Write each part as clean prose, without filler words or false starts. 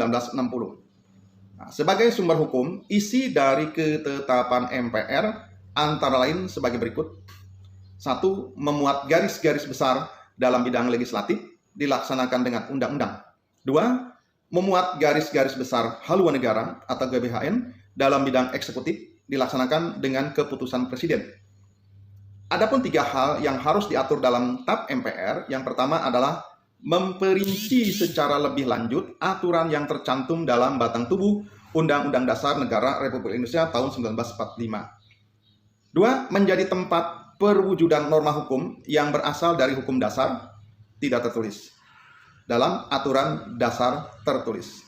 1960. Nah, sebagai sumber hukum, isi dari ketetapan MPR antara lain sebagai berikut. 1. Memuat garis-garis besar dalam bidang legislatif dilaksanakan dengan undang-undang. 2. Memuat garis-garis besar haluan negara atau GBHN dalam bidang eksekutif dilaksanakan dengan keputusan presiden. Adapun 3 hal yang harus diatur dalam TAP MPR. Yang pertama adalah memperinci secara lebih lanjut aturan yang tercantum dalam batang tubuh Undang-Undang Dasar Negara Republik Indonesia tahun 1945. 2. Menjadi tempat perwujudan norma hukum yang berasal dari hukum dasar tidak tertulis dalam aturan dasar tertulis.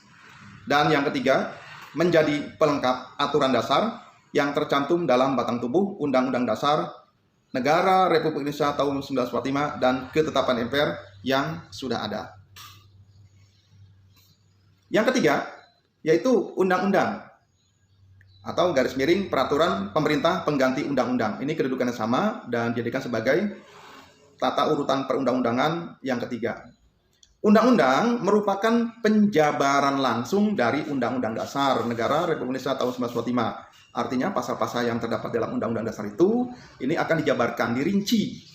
Dan yang ketiga, menjadi pelengkap aturan dasar yang tercantum dalam batang tubuh Undang-Undang Dasar Negara Republik Indonesia tahun 1945 dan ketetapan MPR yang sudah ada. Yang ketiga, yaitu undang-undang atau garis miring peraturan pemerintah pengganti undang-undang. Ini kedudukannya sama dan dijadikan sebagai tata urutan perundang-undangan yang ketiga. Undang-undang merupakan penjabaran langsung dari Undang-Undang Dasar Negara Republik Indonesia tahun 1945. Artinya pasal-pasal yang terdapat dalam Undang-Undang Dasar itu ini akan dijabarkan, dirinci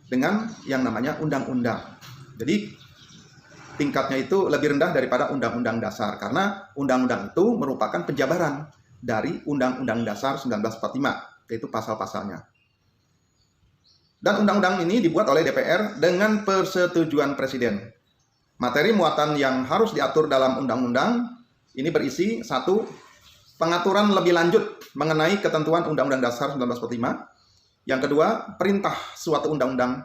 dengan yang namanya undang-undang. Jadi tingkatnya itu lebih rendah daripada Undang-Undang Dasar karena undang-undang itu merupakan penjabaran dari Undang-Undang Dasar 1945, yaitu pasal-pasalnya. Dan undang-undang ini dibuat oleh DPR dengan persetujuan Presiden. Materi muatan yang harus diatur dalam undang-undang ini berisi 1. Pengaturan lebih lanjut mengenai ketentuan Undang-Undang Dasar 1945. Yang kedua, perintah suatu undang-undang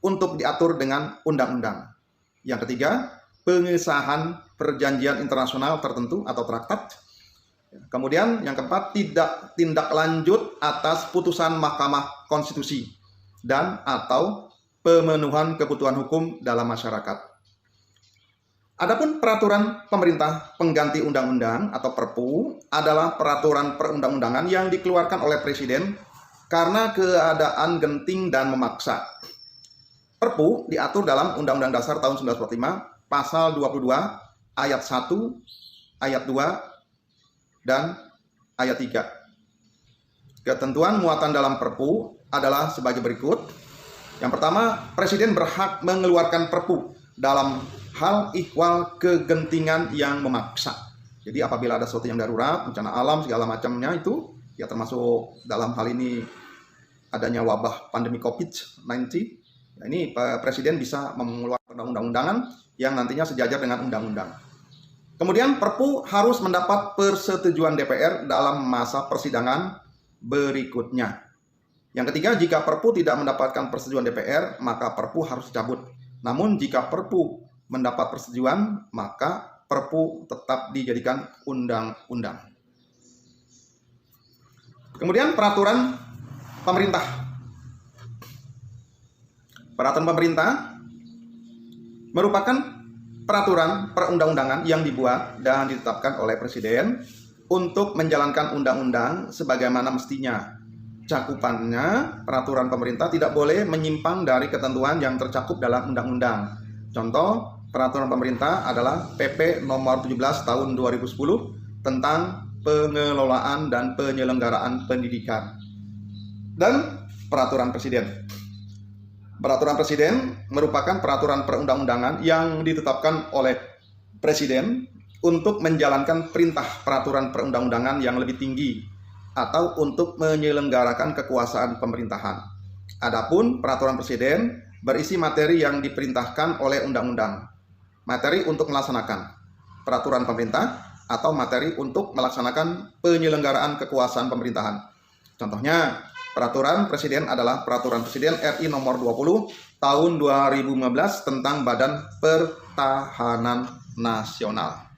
untuk diatur dengan undang-undang. Yang ketiga, pengesahan perjanjian internasional tertentu atau traktat. Kemudian yang keempat, tindak lanjut atas putusan Mahkamah Konstitusi dan atau pemenuhan kebutuhan hukum dalam masyarakat. Adapun peraturan pemerintah pengganti undang-undang atau Perpu adalah peraturan perundang-undangan yang dikeluarkan oleh Presiden karena keadaan genting dan memaksa. Perpu diatur dalam Undang-Undang Dasar tahun 1945 pasal 22 ayat 1, ayat 2 dan ayat 3. Ketentuan muatan dalam Perpu adalah sebagai berikut. Yang pertama, Presiden berhak mengeluarkan Perpu dalam hal ihwal kegentingan yang memaksa. Jadi apabila ada sesuatu yang darurat, bencana alam segala macamnya itu ya termasuk dalam hal ini adanya wabah pandemi COVID-19, ya ini Presiden bisa mengeluarkan undang-undangan yang nantinya sejajar dengan undang-undang. Kemudian Perpu harus mendapat persetujuan DPR dalam masa persidangan berikutnya. Yang ketiga, jika Perpu tidak mendapatkan persetujuan DPR, maka Perpu harus dicabut. Namun jika Perpu mendapat persetujuan, maka Perpu tetap dijadikan undang-undang. Kemudian peraturan pemerintah. Peraturan pemerintah merupakan peraturan perundang-undangan yang dibuat dan ditetapkan oleh Presiden untuk menjalankan undang-undang sebagaimana mestinya. Cakupannya, peraturan pemerintah tidak boleh menyimpang dari ketentuan yang tercakup dalam undang-undang. Contoh, peraturan pemerintah adalah PP nomor 17 tahun 2010 tentang pengelolaan dan penyelenggaraan pendidikan. Dan peraturan Presiden. Peraturan Presiden merupakan peraturan perundang-undangan yang ditetapkan oleh Presiden untuk menjalankan perintah peraturan perundang-undangan yang lebih tinggi atau untuk menyelenggarakan kekuasaan pemerintahan. Adapun peraturan Presiden berisi materi yang diperintahkan oleh undang-undang, materi untuk melaksanakan peraturan pemerintah atau materi untuk melaksanakan penyelenggaraan kekuasaan pemerintahan. Contohnya, peraturan Presiden adalah peraturan Presiden RI nomor 20 tahun 2015 tentang Badan Pertahanan Nasional.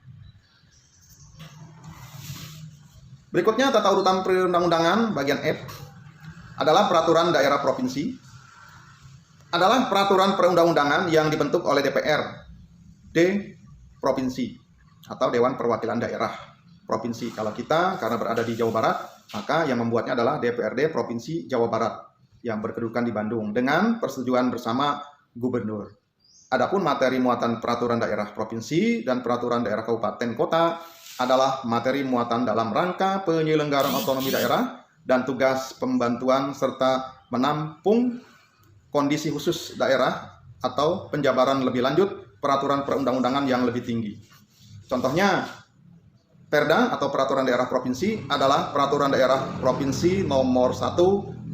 Berikutnya tata urutan perundang-undangan bagian F adalah peraturan daerah provinsi. Adalah peraturan perundang-undangan yang dibentuk oleh DPRD provinsi atau Dewan Perwakilan Daerah provinsi. Kalau kita karena berada di Jawa Barat, maka yang membuatnya adalah DPRD Provinsi Jawa Barat yang berkedudukan di Bandung dengan persetujuan bersama Gubernur. Adapun materi muatan peraturan daerah provinsi dan peraturan daerah kabupaten kota adalah materi muatan dalam rangka penyelenggaraan otonomi daerah dan tugas pembantuan serta menampung kondisi khusus daerah atau penjabaran lebih lanjut peraturan perundang-undangan yang lebih tinggi. Contohnya, Perda atau peraturan daerah provinsi adalah peraturan daerah provinsi nomor 1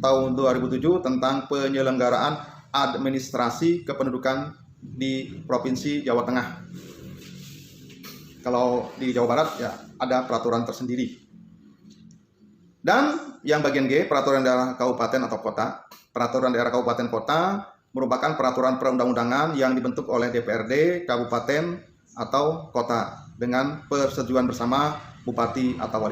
tahun 2007 tentang penyelenggaraan administrasi kependudukan di Provinsi Jawa Tengah. Kalau di Jawa Barat ya ada peraturan tersendiri. Dan yang bagian G, peraturan daerah kabupaten atau kota. Peraturan daerah kabupaten kota merupakan peraturan perundang-undangan yang dibentuk oleh DPRD kabupaten atau kota dengan persetujuan bersama bupati atau wali kota.